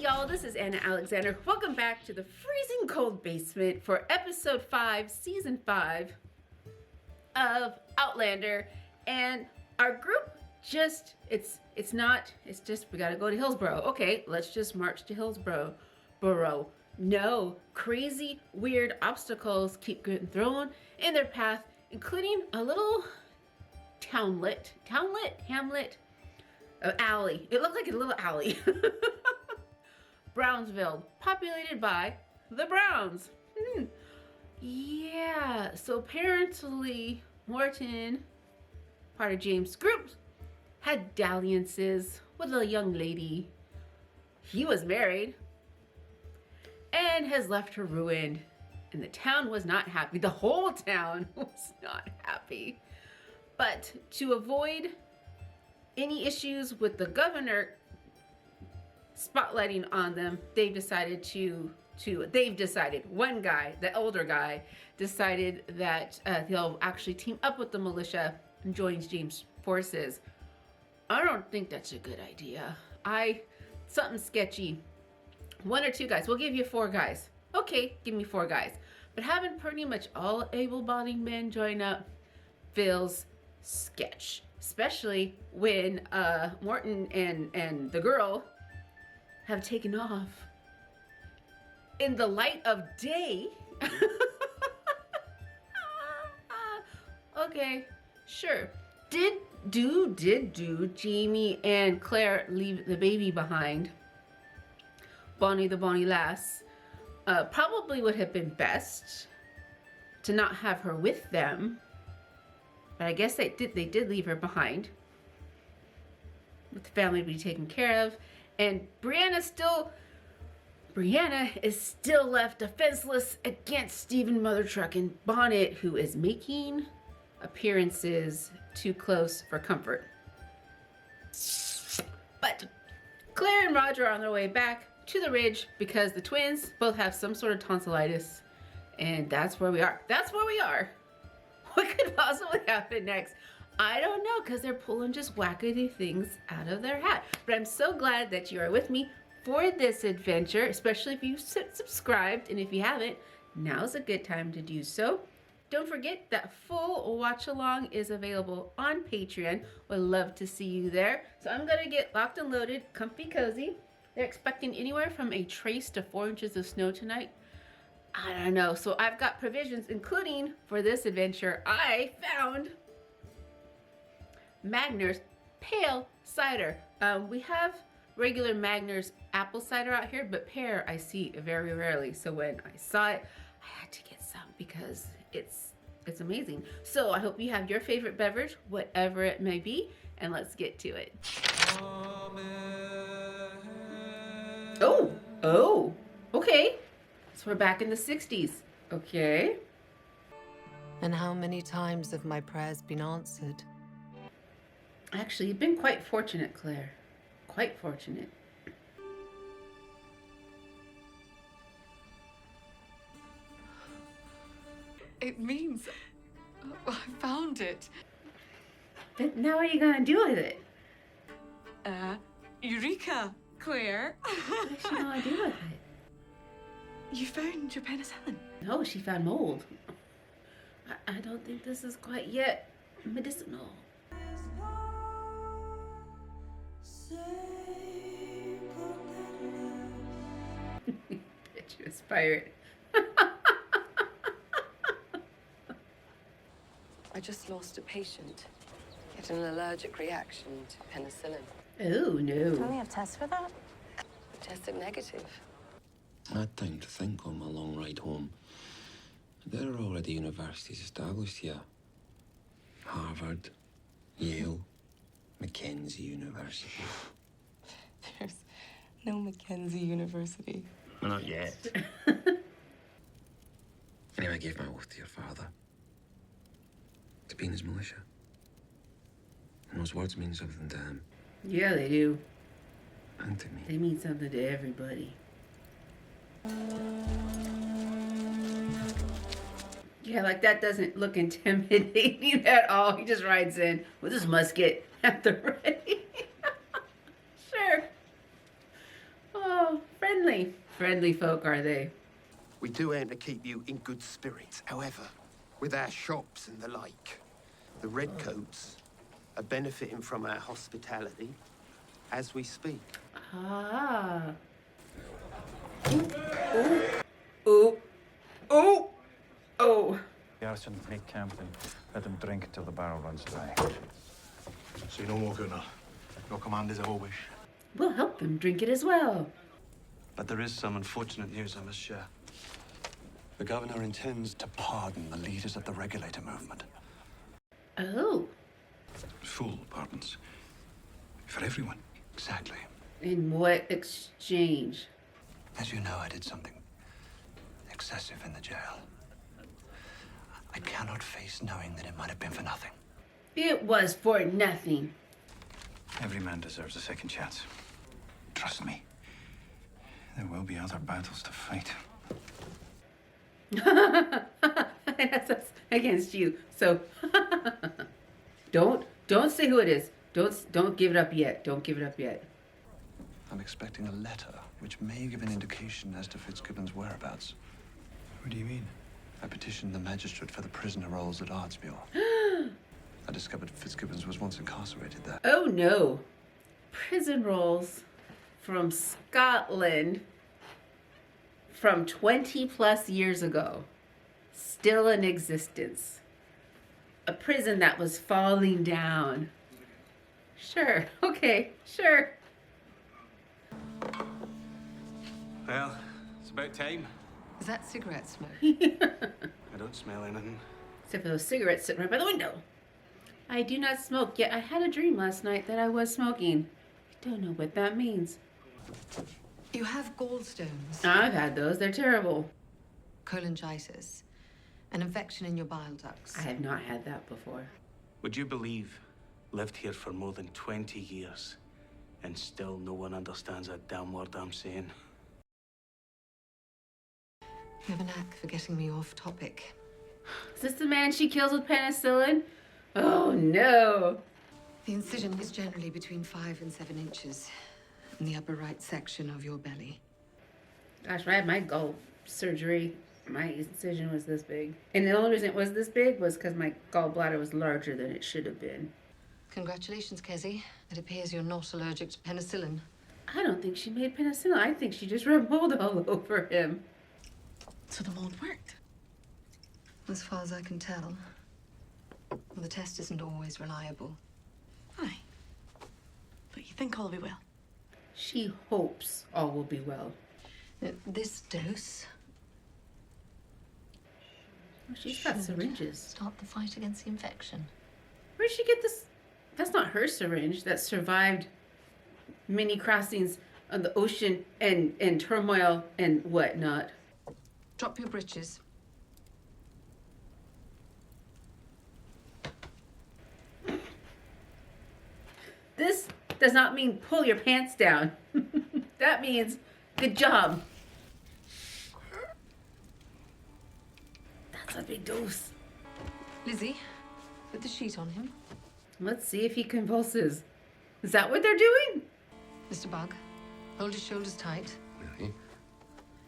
y'all, this is Anna Alexander. Welcome back to the freezing cold basement for episode 5, season 5 of Outlander. And our group just, it's just, we gotta go to Hillsborough. Okay, let's just march to Hillsborough. No, crazy, weird obstacles keep getting thrown in their path, including a little hamlet, alley. It looked like a little alley. Brownsville, populated by the Browns. Yeah, so apparently Morton, part of James' group, had dalliances with a young lady. He was married and has left her ruined. And the town was not happy. The whole town was not happy. But to avoid any issues with the governor spotlighting on them, they've decided one guy, the older guy, decided that they'll actually team up with the militia and join James' forces. I don't think that's a good idea. Something sketchy. 1 or 2 guys. We'll give you 4 guys. Okay, give me 4 guys. But having pretty much all able-bodied men join up feels sketch. Especially when Morton and the girl have taken off in the light of day. Okay, sure. Did Jamie and Claire leave the baby behind? Bonnie the Bonnie Lass. Probably would have been best to not have her with them. But I guess they did leave her behind with the family to be taken care of. And Brianna is still left defenseless against Stephen Mother Truck and Bonnet, who is making appearances too close for comfort. But Claire and Roger are on their way back to the ridge because the twins both have some sort of tonsillitis. And that's where we are. What could possibly happen next? I don't know, because they're pulling just wackady things out of their hat. But I'm so glad that you are with me for this adventure, especially if you subscribed. And if you haven't, now's a good time to do so. Don't forget that full watch along is available on Patreon. Would love to see you there. So I'm going to get locked and loaded, comfy cozy. They're expecting anywhere from a trace to 4 inches of snow tonight. I don't know. So I've got provisions, including for this adventure, I found Magner's Pale Cider. We have regular Magner's apple cider out here, but pear I see very rarely. So when I saw it, I had to get some because it's amazing. So I hope you have your favorite beverage, whatever it may be, and let's get to it. Oh, okay. So we're back in the 60s. Okay. And how many times have my prayers been answered? Actually, you've been quite fortunate, Claire. Quite fortunate. It means I found it. But now what are you gonna do with it? Eureka, Claire. What does she want to do with it? You found your penicillin. No, she found mold. I don't think this is quite yet medicinal. Bitch, pirate. I just lost a patient. Had an allergic reaction to penicillin. Oh, no. Don't we have tests for that? Tested negative. I had time to think on my long ride home. There are already universities established here. Harvard, Yale, Mackenzie University. There's no Mackenzie University. Not yet. Anyway, I gave my oath to your father to be in his militia. And those words mean something to him. Yeah, they do. And to me. They mean something to everybody. Yeah, like that doesn't look intimidating at all. He just rides in with his musket at the ready. Sure. Oh, friendly. Friendly folk, are they? We do aim to keep you in good spirits, however, with our shops and the like. The redcoats are benefiting from our hospitality as we speak. Ah. Ooh. Ooh. Ooh. Oh. Garrison, make camp and let them drink till the barrel runs dry. Say no more, Gunnar. Your command is our wish. We'll help them drink it as well. But there is some unfortunate news I must share. The governor intends to pardon the leaders of the regulator movement. Oh. Full pardons. For everyone. Exactly. In what exchange? As you know, I did something excessive in the jail. I cannot face knowing that it might have been for nothing. It was for nothing. Every man deserves a second chance. Trust me. There will be other battles to fight. That's against you. So don't say who it is. Don't give it up yet. Don't give it up yet. I'm expecting a letter which may give an indication as to Fitzgibbon's whereabouts. What do you mean? I petitioned the magistrate for the prisoner rolls at Ardsmuir. I discovered Fitzgibbons was once incarcerated there. Oh no. Prison rolls from Scotland from 20 plus years ago. Still in existence. A prison that was falling down. Sure. Okay. Sure. Well, it's about time. Is that cigarette smoke? I don't smell anything. Except for those cigarettes sitting right by the window. I do not smoke, yet I had a dream last night that I was smoking. I don't know what that means. You have gallstones, I've had those. They're terrible. cholangitis, an infection in your bile ducts. I have not had that before. Would you believe lived here for more than 20 years and still no one understands a damn word I'm saying? You have a knack for getting me off topic. Is this the man she kills with penicillin? Oh no. The incision is generally between 5 and 7 inches in the upper right section of your belly. Gosh, when I had my gall surgery, my incision was this big. And the only reason it was this big was because my gallbladder was larger than it should have been. Congratulations, Kezzy. It appears you're not allergic to penicillin. I don't think she made penicillin. I think she just rubbed mold all over him. So the mold worked. As far as I can tell. The test isn't always reliable. Aye. But you think all will be well? She hopes all will be well. This dose Oh, she's got syringes. start the fight against the infection. Where'd she get this? That's not her syringe that survived many crossings on the ocean and turmoil and whatnot. Drop your breeches. This does not mean pull your pants down. That means good job. That's a big dose. Lizzie, put the sheet on him. Let's see if he convulses. Is that what they're doing? Mr. Bug, hold his shoulders tight. Right.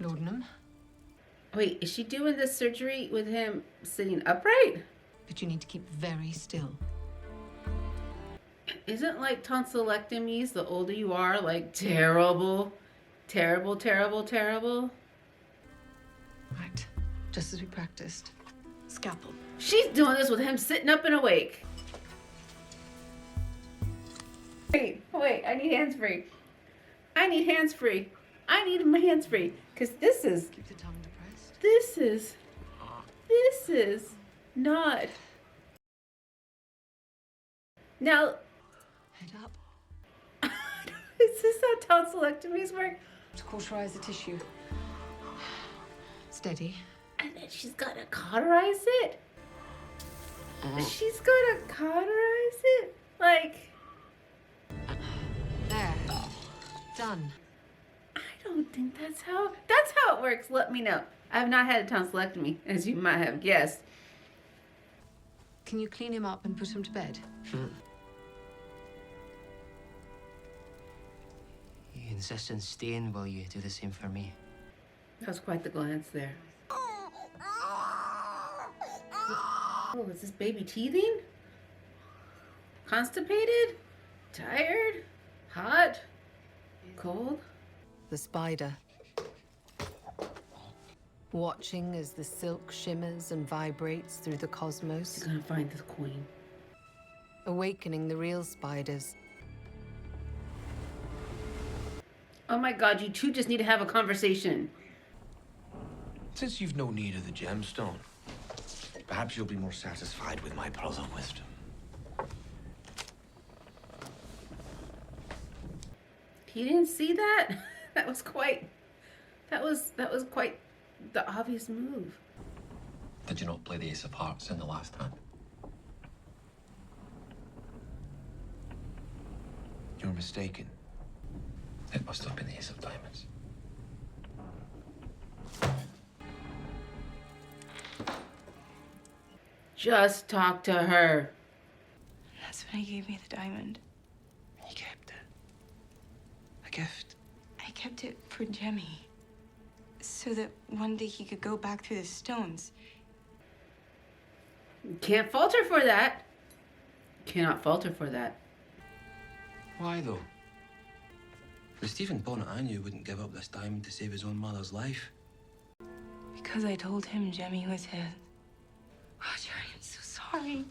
Laudanum. Wait, is she doing this surgery with him sitting upright? But you need to keep very still. Isn't like tonsillectomies, the older you are, like terrible, terrible, terrible, terrible? Right. Just as we practiced. Scalpel. She's doing this with him sitting up and awake. Wait, I need hands free. I need hands free. I need my hands free. Because this is Keep the tongue depressed. this is not. Now, Head up. is this how tonsillectomies work? To cauterize the tissue. Steady. And then she's gonna cauterize it? She's gonna cauterize it? Like, There. Done. I don't think that's how it works. Let me know. I have not had a tonsillectomy, as you might have guessed. Can you clean him up and put him to bed? You insist on staying, will you do the same for me? That was quite the glance there. Oh, is this baby teething? Constipated? Tired? Hot? Cold? The spider. Watching as the silk shimmers and vibrates through the cosmos. She's gonna find this queen. Awakening the real spiders. Oh my god, you two just need to have a conversation. Since you've no need of the gemstone, perhaps you'll be more satisfied with my pearls of wisdom. He didn't see that? That was quite the obvious move. Did you not play the Ace of Hearts in the last hand? You're mistaken. It must have been the Ace of Diamonds. Just talk to her. That's when he gave me the diamond. He kept it. A gift. I kept it for Jemmy. So that one day he could go back through the stones. Can't fault her for that. Cannot fault her for that. Why, though? The Stephen Bonnet I knew wouldn't give up this diamond to save his own mother's life. Because I told him Jemmy was his. Roger, I am so sorry.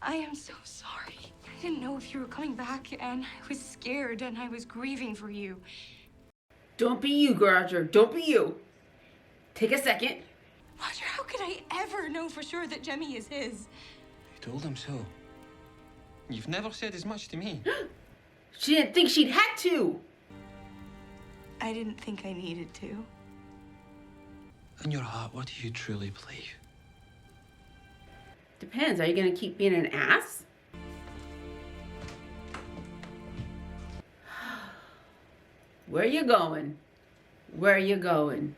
I am so sorry. I didn't know if you were coming back, and I was scared, and I was grieving for you. Don't be you, Roger. Don't be you. Take a second. Roger, how could I ever know for sure that Jemmy is his? You told him so. You've never said as much to me. She didn't think she'd had to. I didn't think I needed to. In your heart, what do you truly believe? Depends. Are you gonna keep being an ass? Where you going? Where you going?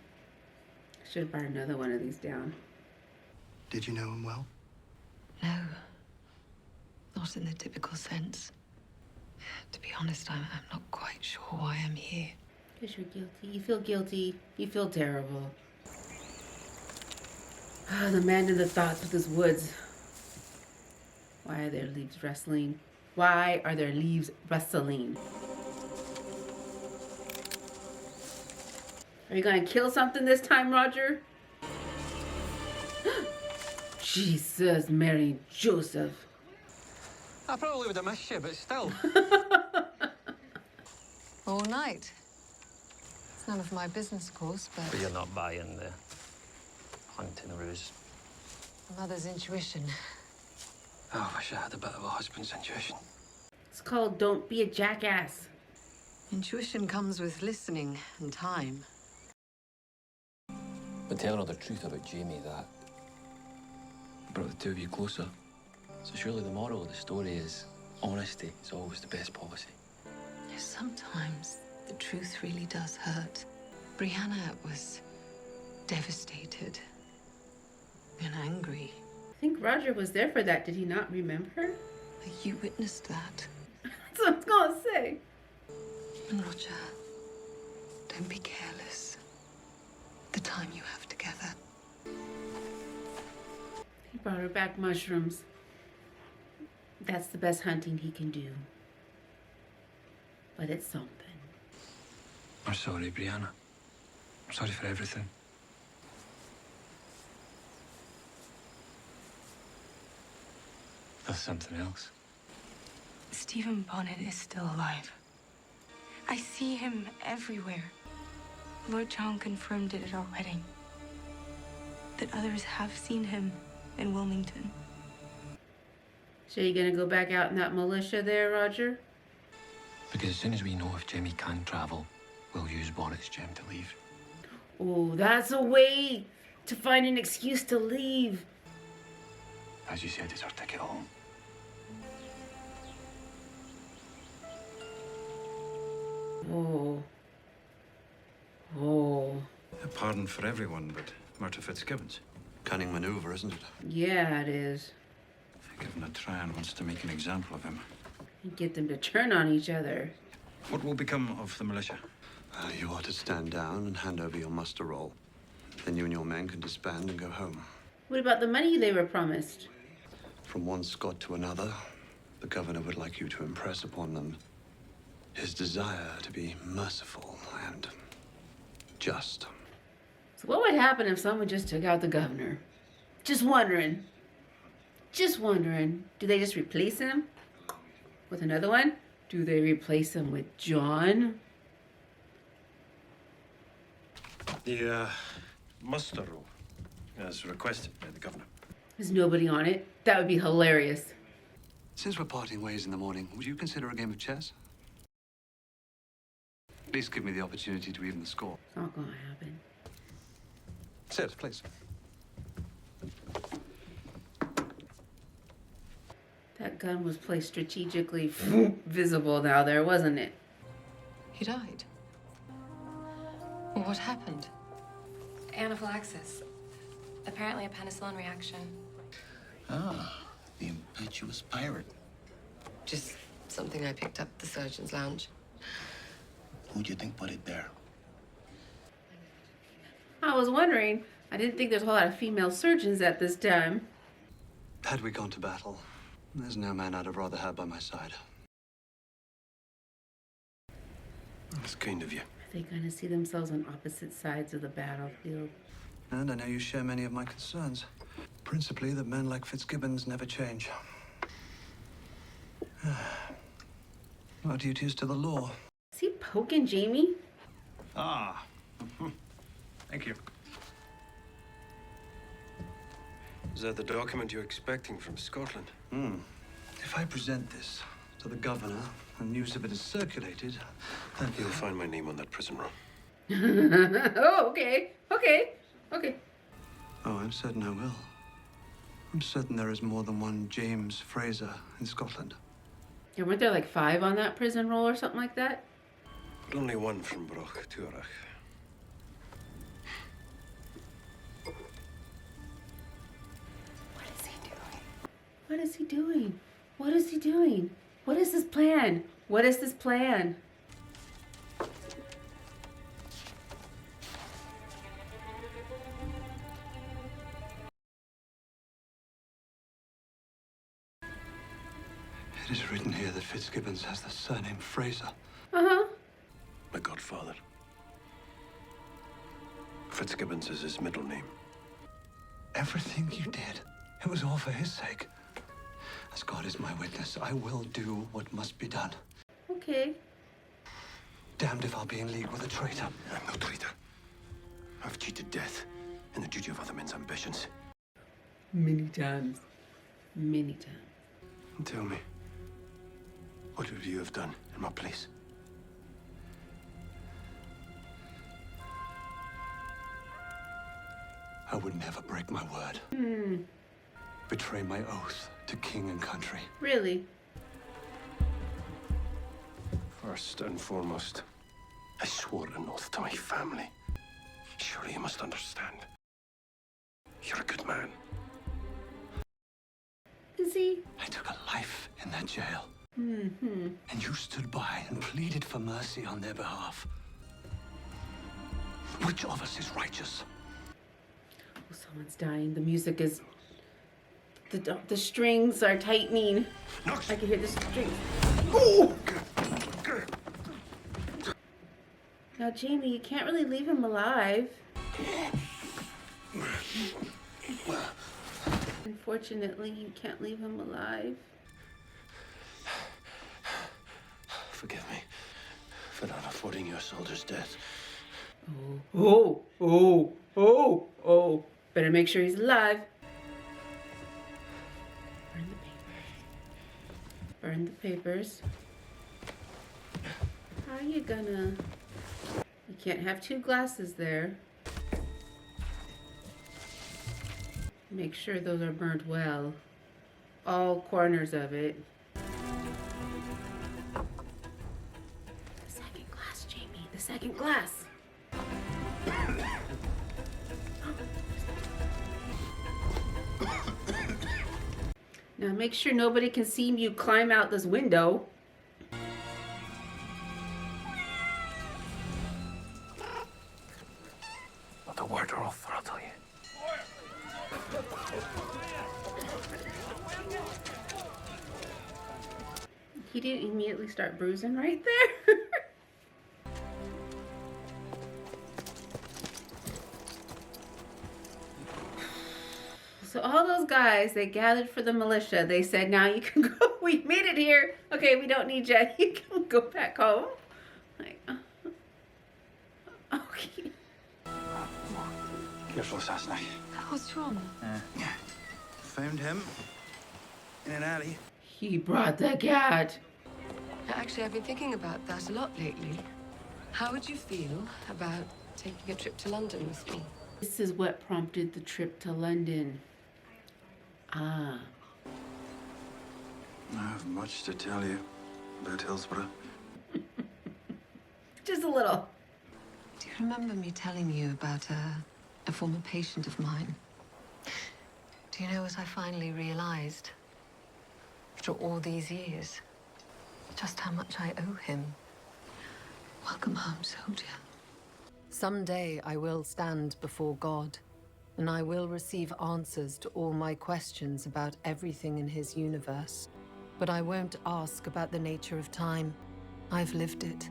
Should have brought another one of these down. Did you know him well? No. Not in the typical sense. To be honest, I'm not quite sure why I'm here. Because you're guilty. You feel guilty. You feel terrible. Ah, the man in the thoughts with his woods. Why are there leaves rustling? Why are there leaves rustling? Are you gonna kill something this time, Roger? Jesus, Mary, Joseph. I probably would have missed you, but still. All night. It's none of my business, of course, but But you're not buying the hunting ruse. mother's intuition. Oh, I wish I had a bit of a husband's intuition. It's called Don't Be a Jackass. Intuition comes with listening and time. But telling her the truth about Jamie, that brought the two of you closer. So surely the moral of the story is honesty is always the best policy. Sometimes the truth really does hurt. Brianna was devastated and angry. I think Roger was there for that. Did he not remember? You witnessed that. That's what I was gonna say. And Roger, don't be careless. The time you have together. He brought her back mushrooms. That's the best hunting he can do. But it's something. I'm sorry, Brianna. I'm sorry for everything. There's something else. Stephen Bonnet is still alive. I see him everywhere. Lord John confirmed it at our wedding. That others have seen him in Wilmington. So you gonna go back out in that militia there, Roger? Because as soon as we know if Jemmy can travel, we'll use Bonnet's gem to leave. Oh, that's a way to find an excuse to leave. As you said, it's our ticket home. Oh. Oh. A pardon for everyone, but Murta Fitzgibbons. Cunning maneuver, isn't it? Yeah, it is. Given a try and wants to make an example of him. And get them to turn on each other. What will become of the militia? You are to stand down and hand over your muster roll. Then you and your men can disband and go home. What about the money they were promised? From one Scot to another, the governor would like you to impress upon them his desire to be merciful and just. So what would happen if someone just took out the governor? Just wondering. Just wondering. Do they just replace him with another one? Do they replace him with John? The muster roll, as requested by the governor. There's nobody on it. That would be hilarious. Since we're parting ways in the morning, would you consider a game of chess? At least give me the opportunity to even the score. It's not gonna happen. Sit, please. That gun was placed strategically visible now there, wasn't it? He died. Well, what happened? Anaphylaxis. Apparently a penicillin reaction. Ah, the impetuous pirate. Just something I picked up at the surgeon's lounge. Who do you think put it there? I was wondering. I didn't think there's a whole lot of female surgeons at this time. Had we gone to battle, there's no man I'd have rather had by my side. That's kind of you. Are they gonna see themselves on opposite sides of the battlefield? And I know you share many of my concerns. Principally that men like Fitzgibbons never change. Our duty is to the law. Is he poking Jamie? Ah. Thank you. Is that the document you're expecting from Scotland? If I present this to the governor and news of it is circulated, then You'll find my name on that prison roll. Oh, okay. Okay. Okay. Oh, I'm certain I will. I'm certain there is more than one James Fraser in Scotland. Yeah, weren't there like 5 on that prison roll or something like that? But only one from Broch Tuarach. What is he doing? What is he doing? What is he doing? What is his plan? What is this plan? It is written here that Fitzgibbons has the surname Fraser. Uh-huh. My godfather. Fitzgibbons is his middle name. Everything you did, it was all for his sake. As God is my witness, I will do what must be done. Okay. Damned if I'll be in league with a traitor. I'm no traitor. I've cheated death in the duty of other men's ambitions. Many times. Many times. And tell me, what would you have done in my place? I would never break my word. Betray my oath to king and country. Really? First and foremost, I swore an oath to my family. Surely you must understand. You're a good man. Is he? I took a life in that jail. Mm-hmm. And you stood by and pleaded for mercy on their behalf. Which of us is righteous? Oh, someone's dying. The music is... The strings are tightening. Knox! I can hear the strings. Oh! Now, Jamie, you can't really leave him alive. Unfortunately, you can't leave him alive. Forgive me for not affording your soldier's death. Oh. Better make sure he's alive. Burn the papers. Burn the papers. How are you gonna... You can't have 2 glasses there. Make sure those are burnt well. All corners of it. The second glass, Jamie. The second glass. Now make sure nobody can see you climb out this window. He didn't immediately start bruising right there. So all those guys, they gathered for the militia. They said, now you can go. We made it here. Okay, we don't need you. You can go back home. Like, okay. Careful, assassinate. What's wrong? Found him in an alley. He brought the cat. Actually, I've been thinking about that a lot lately. How would you feel about taking a trip to London with me? This is what prompted the trip to London. Ah. I have much to tell you about Hillsborough. Just a little. Do you remember me telling you about a former patient of mine? Do you know what I finally realized after all these years? Just how much I owe him. Welcome home, soldier. Someday I will stand before God, and I will receive answers to all my questions about everything in his universe. But I won't ask about the nature of time. I've lived it.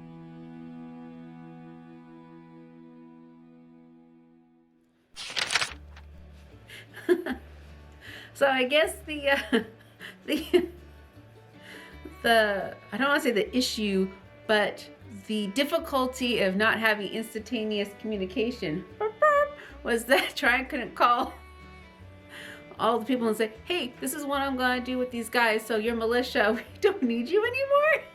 So I guess the I don't want to say the issue, but the difficulty of not having instantaneous communication was that Tryon couldn't call all the people and say, hey, this is what I'm gonna do with these guys, so you're militia, we don't need you anymore.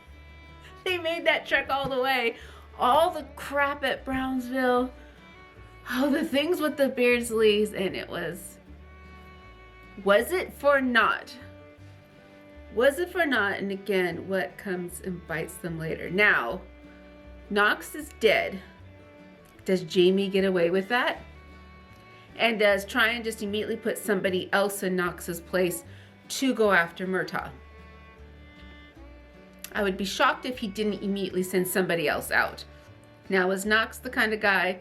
They made that trek all the way. All the crap at Brownsville, oh, the things with the Beardsleys, and it was it for naught? Was it for naught? And again, what comes and bites them later? Now, Knox is dead. Does Jamie get away with that? And does Tryon just immediately put somebody else in Knox's place to go after Murtaugh? I would be shocked if he didn't immediately send somebody else out. Now, was Knox the kind of guy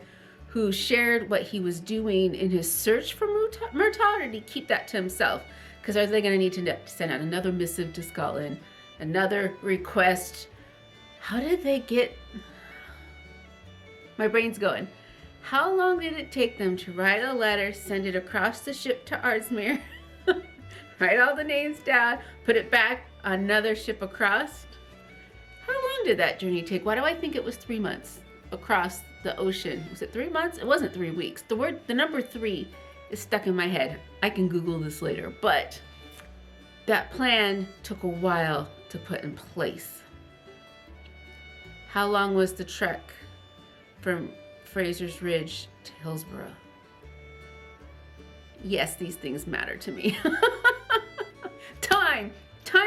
who shared what he was doing in his search for Murtaugh, or did he keep that to himself? Because are they going to need to send out another missive to Scotland, another request? How did they get... My brain's going. How long did it take them to write a letter, send it across the ship to Ardsmere, write all the names down, put it back, another ship across? How long did that journey take? Why do I think it was 3 months across the ocean? Was it 3 months? It wasn't 3 weeks. The number 3 is stuck in my head. I can Google this later, but that plan took a while to put in place. How long was the trek from Fraser's Ridge to Hillsborough? Yes, these things matter to me. Time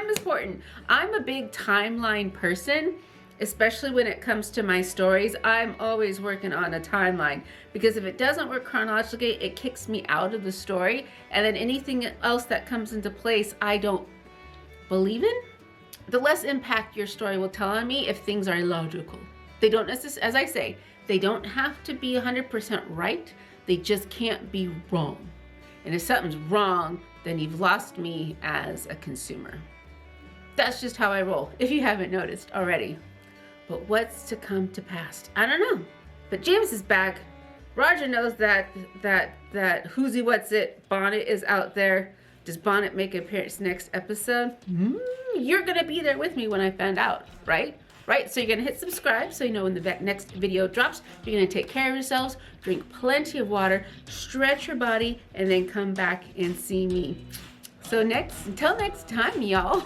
is important. I'm a big timeline person, especially when it comes to my stories. I'm always working on a timeline, because if it doesn't work chronologically, it kicks me out of the story, and then anything else that comes into place I don't believe in. The less impact your story will tell on me if things are illogical. They don't necessarily, as I say, they don't have to be 100% right. They just can't be wrong. And if something's wrong, then you've lost me as a consumer. That's just how I roll, if you haven't noticed already. But what's to come to pass? I don't know. But James is back. Roger knows that who's-y what's it Bonnet is out there. Does Bonnet make an appearance next episode? You're gonna be there with me when I find out, right? Right, so you're gonna hit subscribe so you know when the next video drops. You're gonna take care of yourselves, drink plenty of water, stretch your body, and then come back and see me. So until next time, y'all.